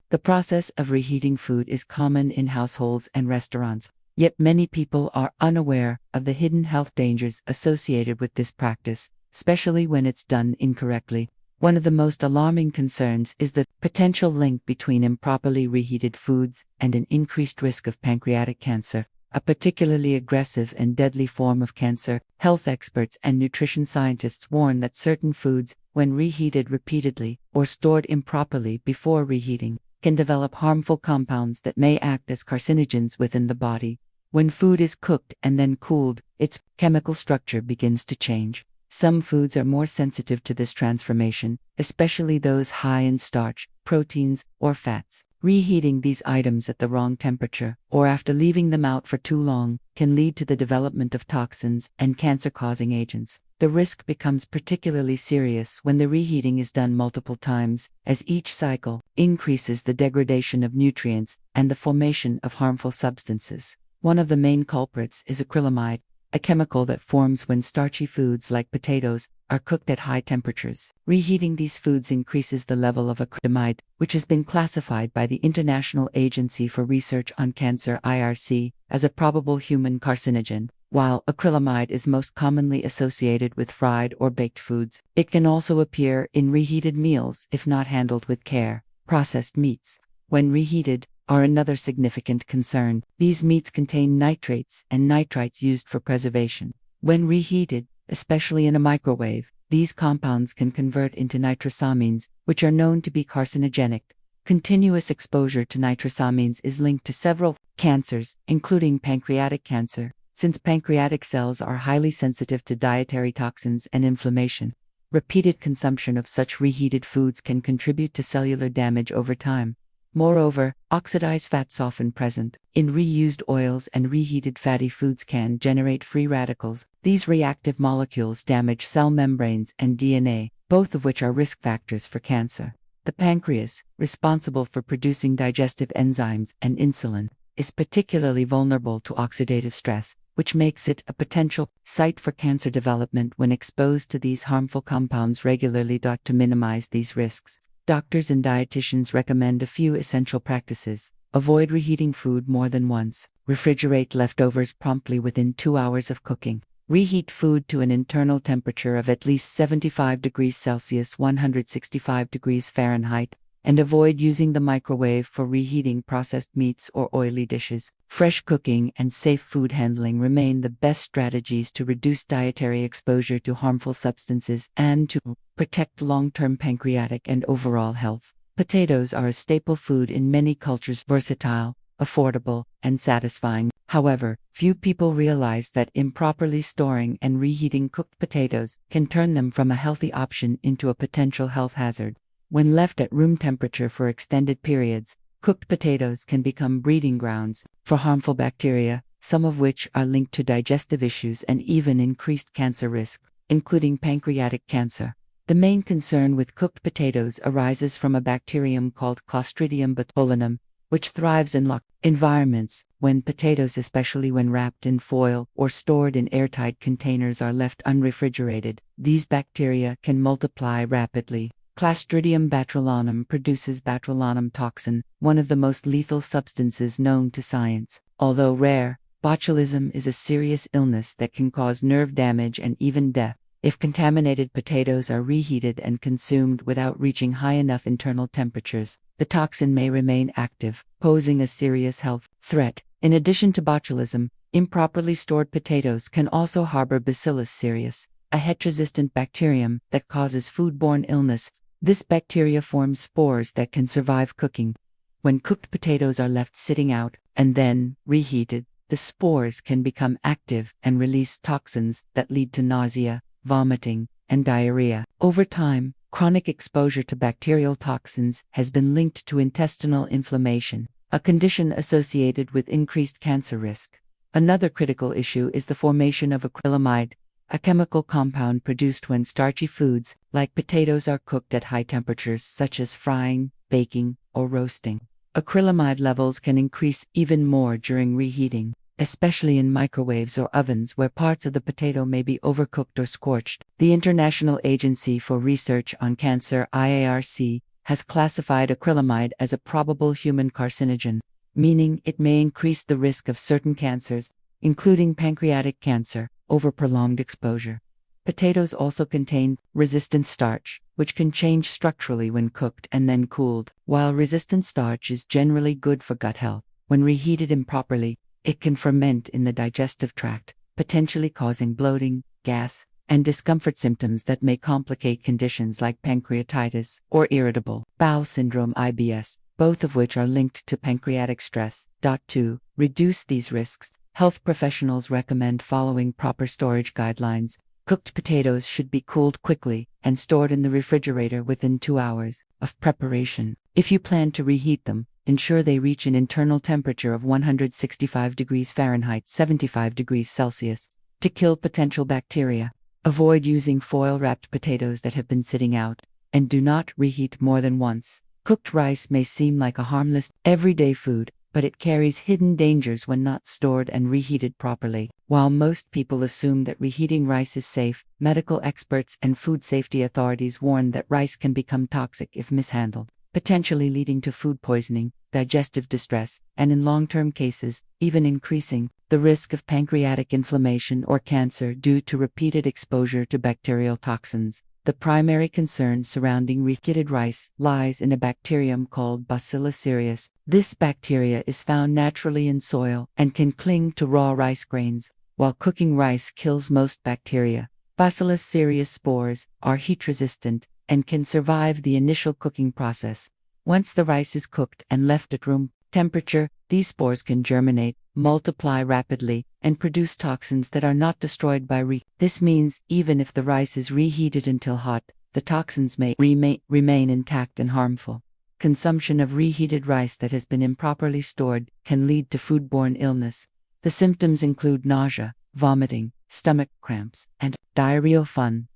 The process of reheating food is common in households and restaurants, yet many people are unaware of the hidden health dangers associated with this practice, especially when it's done incorrectly. One of the most alarming concerns is the potential link between improperly reheated foods and an increased risk of pancreatic cancer, a particularly aggressive and deadly form of cancer. Health experts and nutrition scientists warn that certain foods, when reheated repeatedly or stored improperly before reheating, can develop harmful compounds that may act as carcinogens within the body. When food is cooked and then cooled, its chemical structure begins to change. Some foods are more sensitive to this transformation, especially those high in starch, proteins, or fats. Reheating these items at the wrong temperature, or after leaving them out for too long, can lead to the development of toxins and cancer-causing agents. The risk becomes particularly serious when the reheating is done multiple times, as each cycle increases the degradation of nutrients and the formation of harmful substances. One of the main culprits is acrylamide, a chemical that forms when starchy foods like potatoes are cooked at high temperatures. Reheating these foods increases the level of acrylamide, which has been classified by the International Agency for Research on Cancer (IRC) as a probable human carcinogen. While acrylamide is most commonly associated with fried or baked foods, it can also appear in reheated meals if not handled with care. Processed meats, when reheated, are another significant concern. These meats contain nitrates and nitrites used for preservation. When reheated, especially in a microwave, these compounds can convert into nitrosamines, which are known to be carcinogenic. Continuous exposure to nitrosamines is linked to several cancers, including pancreatic cancer, since pancreatic cells are highly sensitive to dietary toxins and inflammation. Repeated consumption of such reheated foods can contribute to cellular damage over time. Moreover, oxidized fats often present in reused oils and reheated fatty foods can generate free radicals. These reactive molecules damage cell membranes and DNA, both of which are risk factors for cancer. The pancreas, responsible for producing digestive enzymes and insulin, is particularly vulnerable to oxidative stress, which makes it a potential site for cancer development when exposed to these harmful compounds regularly. To minimize these risks, doctors and dietitians recommend a few essential practices. Avoid reheating food more than once. Refrigerate leftovers promptly within 2 hours of cooking. Reheat food to an internal temperature of at least 75 degrees Celsius (165 degrees Fahrenheit), and avoid using the microwave for reheating processed meats or oily dishes. Fresh cooking and safe food handling remain the best strategies to reduce dietary exposure to harmful substances and to protect long-term pancreatic and overall health. Potatoes are a staple food in many cultures, versatile, affordable, and satisfying. However, few people realize that improperly storing and reheating cooked potatoes can turn them from a healthy option into a potential health hazard. When left at room temperature for extended periods, cooked potatoes can become breeding grounds for harmful bacteria, some of which are linked to digestive issues and even increased cancer risk, including pancreatic cancer. The main concern with cooked potatoes arises from a bacterium called Clostridium botulinum, which thrives in locked environments. When potatoes, especially when wrapped in foil or stored in airtight containers, are left unrefrigerated, these bacteria can multiply rapidly. Clostridium botulinum produces botulinum toxin, one of the most lethal substances known to science. Although rare, botulism is a serious illness that can cause nerve damage and even death. If contaminated potatoes are reheated and consumed without reaching high enough internal temperatures, the toxin may remain active, posing a serious health threat. In addition to botulism, improperly stored potatoes can also harbor Bacillus cereus, a heteroresistant bacterium that causes foodborne illness. This bacteria forms spores that can survive cooking. When cooked potatoes are left sitting out and then reheated, the spores can become active and release toxins that lead to nausea, vomiting, and diarrhea. Over time, chronic exposure to bacterial toxins has been linked to intestinal inflammation, a condition associated with increased cancer risk. Another critical issue is the formation of acrylamide, a chemical compound produced when starchy foods, like potatoes, are cooked at high temperatures such as frying, baking, or roasting. Acrylamide levels can increase even more during reheating, especially in microwaves or ovens where parts of the potato may be overcooked or scorched. The International Agency for Research on Cancer (IARC) has classified acrylamide as a probable human carcinogen, meaning it may increase the risk of certain cancers, including pancreatic cancer, over prolonged exposure. Potatoes also contain resistant starch, which can change structurally when cooked and then cooled. While resistant starch is generally good for gut health, when reheated improperly, it can ferment in the digestive tract, potentially causing bloating, gas, and discomfort symptoms that may complicate conditions like pancreatitis or irritable bowel syndrome (IBS), both of which are linked to pancreatic stress. To reduce these risks, health professionals recommend following proper storage guidelines. Cooked potatoes should be cooled quickly and stored in the refrigerator within 2 hours of preparation. If you plan to reheat them, ensure they reach an internal temperature of 165 degrees Fahrenheit, 75 degrees Celsius, to kill potential bacteria. Avoid using foil-wrapped potatoes that have been sitting out, and do not reheat more than once. Cooked rice may seem like a harmless, everyday food, but it carries hidden dangers when not stored and reheated properly. While most people assume that reheating rice is safe, medical experts and food safety authorities warn that rice can become toxic if mishandled, potentially leading to food poisoning, digestive distress, and in long-term cases, even increasing the risk of pancreatic inflammation or cancer due to repeated exposure to bacterial toxins. The primary concern surrounding reheated rice lies in a bacterium called Bacillus cereus. This bacteria is found naturally in soil and can cling to raw rice grains. While cooking rice kills most bacteria, Bacillus cereus spores are heat-resistant and can survive the initial cooking process. Once the rice is cooked and left at room temperature, these spores can germinate, multiply rapidly, and produce toxins that are not destroyed by This means, even if the rice is reheated until hot, the toxins may remain intact and harmful. Consumption of reheated rice that has been improperly stored can lead to foodborne illness. The symptoms include nausea, vomiting, stomach cramps, and diarrhea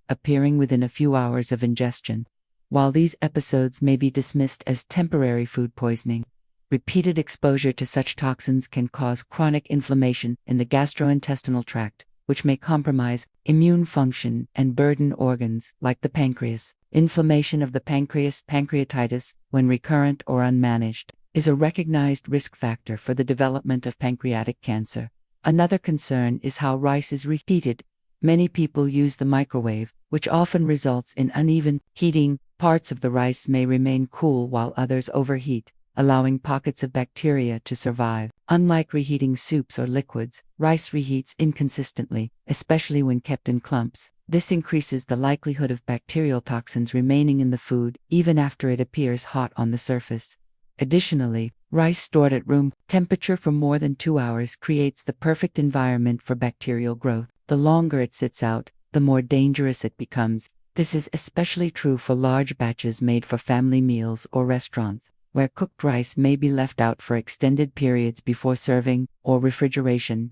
appearing within a few hours of ingestion. While these episodes may be dismissed as temporary food poisoning, repeated exposure to such toxins can cause chronic inflammation in the gastrointestinal tract, which may compromise immune function and burden organs like the pancreas. Inflammation of the pancreas, pancreatitis, when recurrent or unmanaged, is a recognized risk factor for the development of pancreatic cancer. Another concern is how rice is reheated. Many people use the microwave, which often results in uneven heating. Parts of the rice may remain cool while others overheat, allowing pockets of bacteria to survive. Unlike reheating soups or liquids, rice reheats inconsistently, especially when kept in clumps. This increases the likelihood of bacterial toxins remaining in the food even after it appears hot on the surface. Additionally, rice stored at room temperature for more than 2 hours creates the perfect environment for bacterial growth. The longer it sits out, the more dangerous it becomes. This is especially true for large batches made for family meals or restaurants, where cooked rice may be left out for extended periods before serving or refrigeration.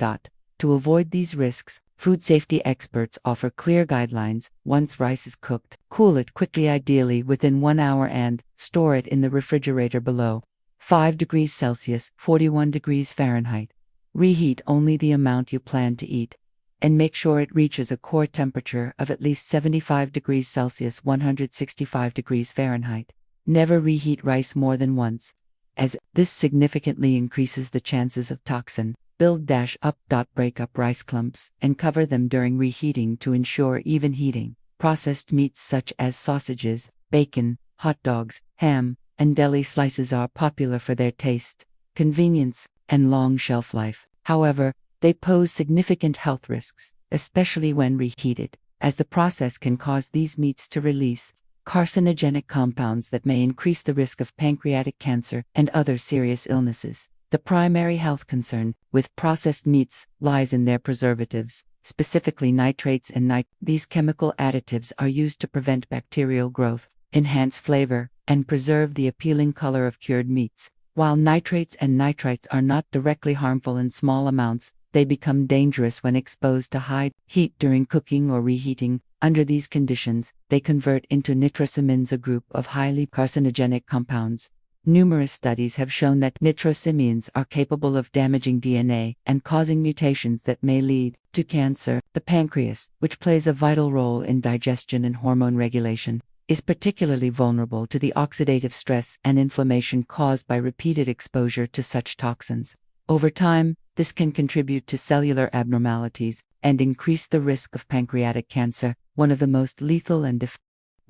To avoid these risks, food safety experts offer clear guidelines. Once rice is cooked, cool it quickly, ideally within 1 hour, and store it in the refrigerator below 5 degrees Celsius, 41 degrees Fahrenheit. Reheat only the amount you plan to eat, and make sure it reaches a core temperature of at least 75 degrees Celsius, 165 degrees Fahrenheit. Never reheat rice more than once, as this significantly increases the chances of toxin build-up. Break up rice clumps and cover them during reheating to ensure even heating. Processed meats such as sausages, bacon, hot dogs, ham, and deli slices are popular for their taste, convenience, and long shelf life. However, they pose significant health risks, especially when reheated, as the process can cause these meats to release carcinogenic compounds that may increase the risk of pancreatic cancer and other serious illnesses. The primary health concern with processed meats lies in their preservatives, specifically nitrates and These chemical additives are used to prevent bacterial growth, enhance flavor, and preserve the appealing color of cured meats. While nitrates and nitrites are not directly harmful in small amounts, they become dangerous when exposed to high heat during cooking or reheating. Under these conditions, they convert into nitrosamines, a group of highly carcinogenic compounds. Numerous studies have shown that nitrosamines are capable of damaging DNA and causing mutations that may lead to cancer. The pancreas, which plays a vital role in digestion and hormone regulation, is particularly vulnerable to the oxidative stress and inflammation caused by repeated exposure to such toxins. Over time, this can contribute to cellular abnormalities and increase the risk of pancreatic cancer, one of the most lethal and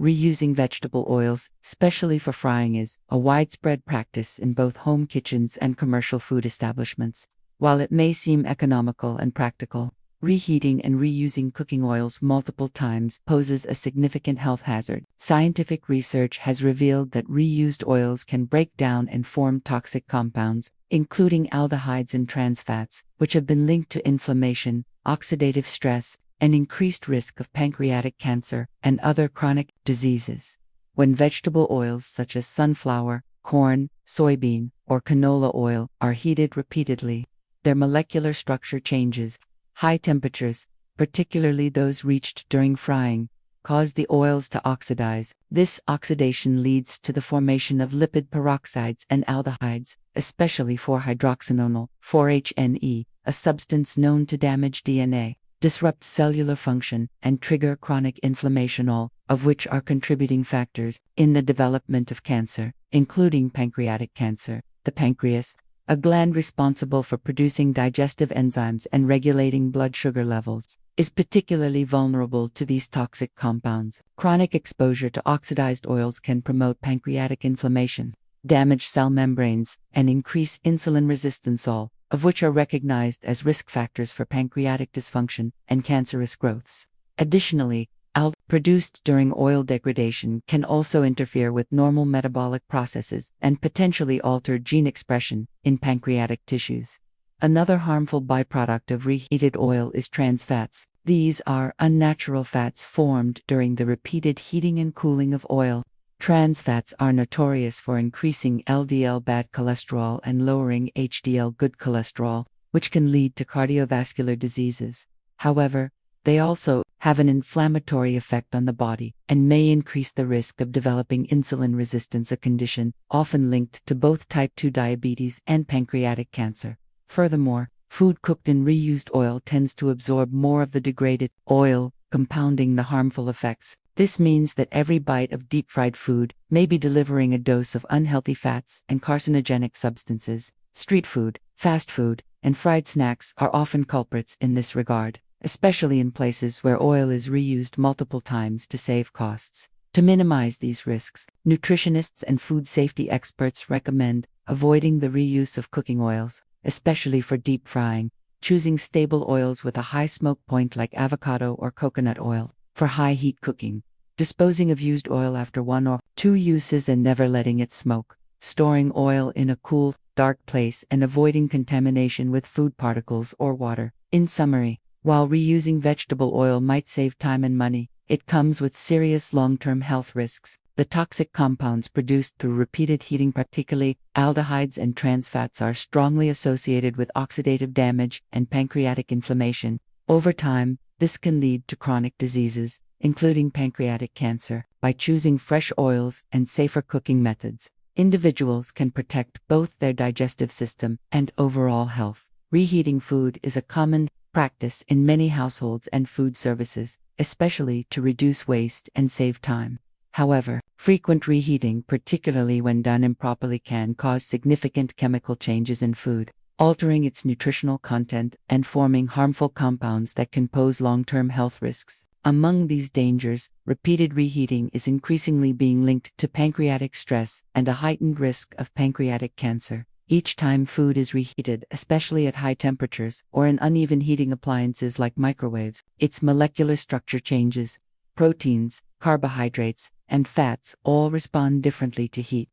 reusing vegetable oils, especially for frying, is a widespread practice in both home kitchens and commercial food establishments. While it may seem economical and practical, reheating and reusing cooking oils multiple times poses a significant health hazard. Scientific research has revealed that reused oils can break down and form toxic compounds, including aldehydes and trans fats, which have been linked to inflammation, oxidative stress, and increased risk of pancreatic cancer and other chronic diseases. When vegetable oils such as sunflower, corn, soybean, or canola oil are heated repeatedly, their molecular structure changes. High temperatures, particularly those reached during frying, cause the oils to oxidize. This oxidation leads to the formation of lipid peroxides and aldehydes, especially 4-hydroxynonal, 4-HNE, a substance known to damage DNA, disrupt cellular function, and trigger chronic inflammation, all of which are contributing factors in the development of cancer, including pancreatic cancer. The pancreas, a gland responsible for producing digestive enzymes and regulating blood sugar levels, is particularly vulnerable to these toxic compounds. Chronic exposure to oxidized oils can promote pancreatic inflammation, damage cell membranes, and increase insulin resistance, all of which are recognized as risk factors for pancreatic dysfunction and cancerous growths. Additionally, ALD produced during oil degradation can also interfere with normal metabolic processes and potentially alter gene expression in pancreatic tissues. Another harmful byproduct of reheated oil is trans fats. These are unnatural fats formed during the repeated heating and cooling of oil. Trans fats are notorious for increasing LDL bad cholesterol and lowering HDL good cholesterol, which can lead to cardiovascular diseases. However, they also have an inflammatory effect on the body and may increase the risk of developing insulin resistance, a condition often linked to both type 2 diabetes and pancreatic cancer. Furthermore, food cooked in reused oil tends to absorb more of the degraded oil, compounding the harmful effects. This means that every bite of deep-fried food may be delivering a dose of unhealthy fats and carcinogenic substances. Street food, fast food, and fried snacks are often culprits in this regard, especially in places where oil is reused multiple times to save costs. To minimize these risks, nutritionists and food safety experts recommend avoiding the reuse of cooking oils, especially for deep frying, choosing stable oils with a high smoke point like avocado or coconut oil for high heat cooking, disposing of used oil after 1 or 2 uses and never letting it smoke, storing oil in a cool, dark place, and avoiding contamination with food particles or water. In summary, while reusing vegetable oil might save time and money, it comes with serious long-term health risks. The toxic compounds produced through repeated heating, particularly aldehydes and trans fats, are strongly associated with oxidative damage and pancreatic inflammation. Over time, this can lead to chronic diseases, including pancreatic cancer. By choosing fresh oils and safer cooking methods, individuals can protect both their digestive system and overall health. Reheating food is a common practice in many households and food services, especially to reduce waste and save time. However, frequent reheating, particularly when done improperly, can cause significant chemical changes in food, altering its nutritional content and forming harmful compounds that can pose long-term health risks. Among these dangers, repeated reheating is increasingly being linked to pancreatic stress and a heightened risk of pancreatic cancer. Each time food is reheated, especially at high temperatures or in uneven heating appliances like microwaves, its molecular structure changes. Proteins, carbohydrates, and fats all respond differently to heat.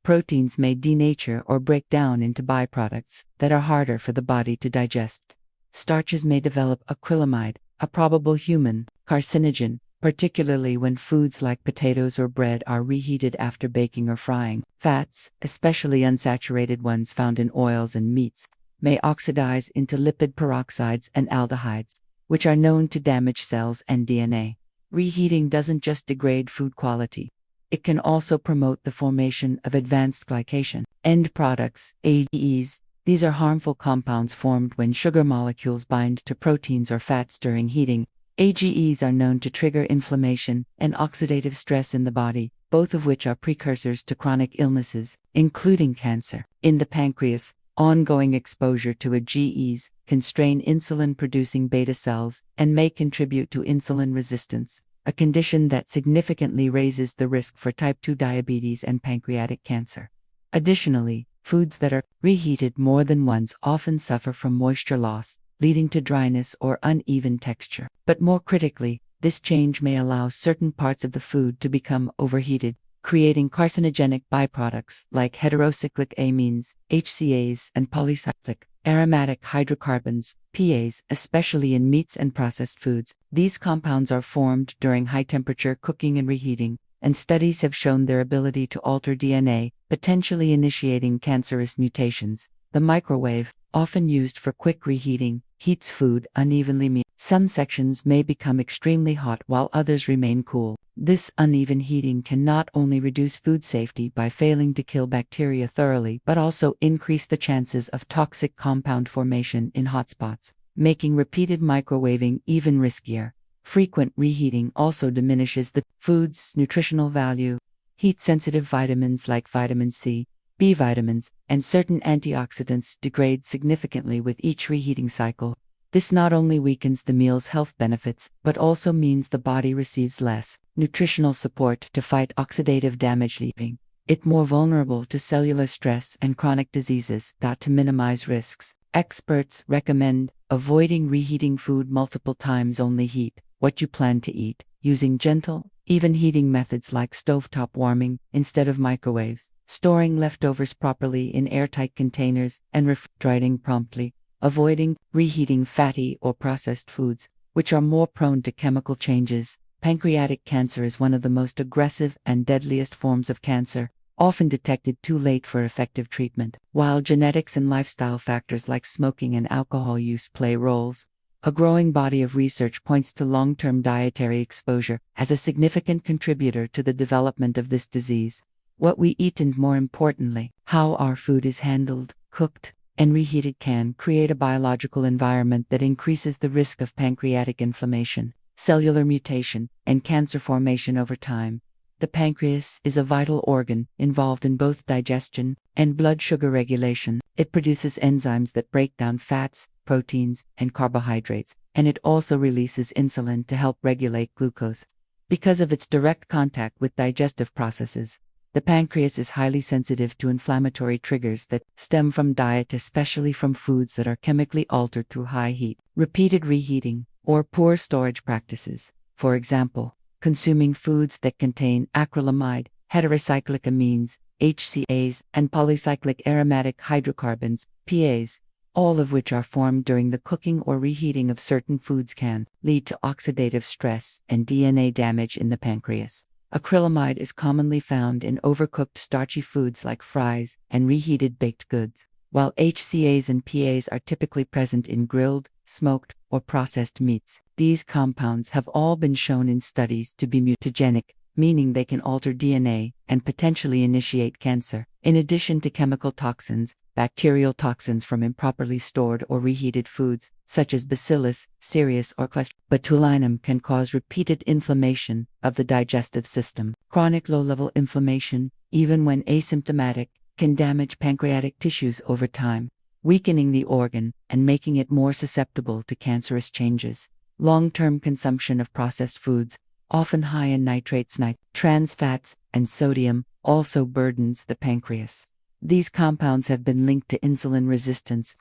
Proteins may denature or break down into byproducts that are harder for the body to digest. Starches may develop acrylamide, a probable human carcinogen, particularly when foods like potatoes or bread are reheated after baking or frying. Fats, especially unsaturated ones found in oils and meats, may oxidize into lipid peroxides and aldehydes, which are known to damage cells and DNA. Reheating doesn't just degrade food quality. It can also promote the formation of advanced glycation end products, ADEs. These are harmful compounds formed when sugar molecules bind to proteins or fats during heating, AGEs are known to trigger inflammation and oxidative stress in the body, both of which are precursors to chronic illnesses, including cancer. In the pancreas, ongoing exposure to AGEs can strain insulin-producing beta cells and may contribute to insulin resistance, a condition that significantly raises the risk for type 2 diabetes and pancreatic cancer. Additionally, foods that are reheated more than once often suffer from moisture loss, leading to dryness or uneven texture. But more critically, this change may allow certain parts of the food to become overheated, creating carcinogenic byproducts like heterocyclic amines, HCAs, and polycyclic aromatic hydrocarbons, PAs, especially in meats and processed foods. These compounds are formed during high-temperature cooking and reheating, and studies have shown their ability to alter DNA, potentially initiating cancerous mutations. The microwave, often used for quick reheating, heats food unevenly. Some sections may become extremely hot while others remain cool. This uneven heating can not only reduce food safety by failing to kill bacteria thoroughly but also increase the chances of toxic compound formation in hotspots, making repeated microwaving even riskier. Frequent reheating also diminishes the food's nutritional value. Heat-sensitive vitamins like vitamin C, B vitamins, and certain antioxidants degrade significantly with each reheating cycle. This not only weakens the meal's health benefits, but also means the body receives less nutritional support to fight oxidative damage, leaving it more vulnerable to cellular stress and chronic diseases. To minimize risks, experts recommend avoiding reheating food multiple times. Only heat what you plan to eat, using gentle, even heating methods like stovetop warming instead of microwaves, storing leftovers properly in airtight containers, and refrigerating promptly. Avoiding reheating fatty or processed foods, which are more prone to chemical changes. Pancreatic cancer is one of the most aggressive and deadliest forms of cancer, often detected too late for effective treatment. While genetics and lifestyle factors like smoking and alcohol use play roles, a growing body of research points to long-term dietary exposure as a significant contributor to the development of this disease. What we eat and, more importantly, how our food is handled, cooked, and reheated can create a biological environment that increases the risk of pancreatic inflammation, cellular mutation, and cancer formation over time. The pancreas is a vital organ involved in both digestion and blood sugar regulation. It produces enzymes that break down fats, proteins, and carbohydrates, and it also releases insulin to help regulate glucose. Because of its direct contact with digestive processes, the pancreas is highly sensitive to inflammatory triggers that stem from diet, especially from foods that are chemically altered through high heat, repeated reheating, or poor storage practices. For example, consuming foods that contain acrylamide, heterocyclic amines, HCAs, and polycyclic aromatic hydrocarbons, PAs, all of which are formed during the cooking or reheating of certain foods, can lead to oxidative stress and DNA damage in the pancreas. Acrylamide is commonly found in overcooked starchy foods like fries and reheated baked goods, while HCAs and PAs are typically present in grilled, smoked, or processed meats. These compounds have all been shown in studies to be mutagenic, meaning they can alter DNA and potentially initiate cancer. In addition to chemical toxins, bacterial toxins from improperly stored or reheated foods, such as Bacillus cereus or Clostridium botulinum, can cause repeated inflammation of the digestive system. Chronic low-level inflammation, even when asymptomatic, can damage pancreatic tissues over time, weakening the organ and making it more susceptible to cancerous changes. Long-term consumption of processed foods, often high in nitrates, trans fats, and sodium, also burdens the pancreas. These compounds have been linked to insulin resistance,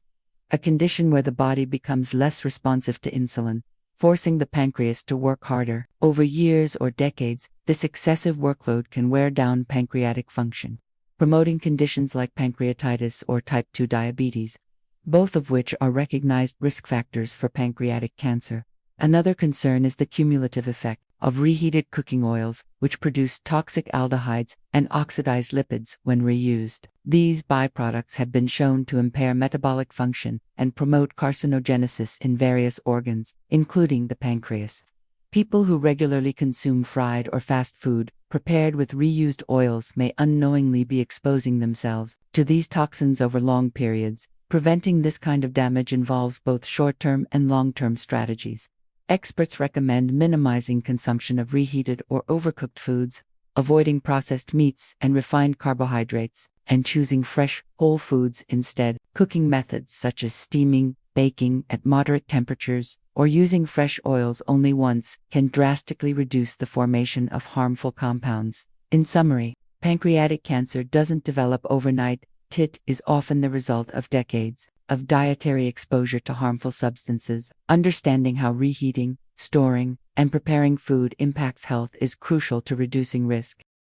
a condition where the body becomes less responsive to insulin, forcing the pancreas to work harder. Over years or decades, this excessive workload can wear down pancreatic function, promoting conditions like pancreatitis or type 2 diabetes, both of which are recognized risk factors for pancreatic cancer. Another concern is the cumulative effect of reheated cooking oils, which produce toxic aldehydes and oxidized lipids when reused. These byproducts have been shown to impair metabolic function and promote carcinogenesis in various organs, including the pancreas. People who regularly consume fried or fast food prepared with reused oils may unknowingly be exposing themselves to these toxins over long periods. Preventing this kind of damage involves both short-term and long-term strategies. Experts recommend minimizing consumption of reheated or overcooked foods, avoiding processed meats and refined carbohydrates, and choosing fresh, whole foods instead. Cooking methods such as steaming, baking at moderate temperatures, or using fresh oils only once can drastically reduce the formation of harmful compounds. In summary, pancreatic cancer doesn't develop overnight. It is often the result of decades of dietary exposure to harmful substances. Understanding how reheating, storing, and preparing food impacts health is crucial to reducing risk.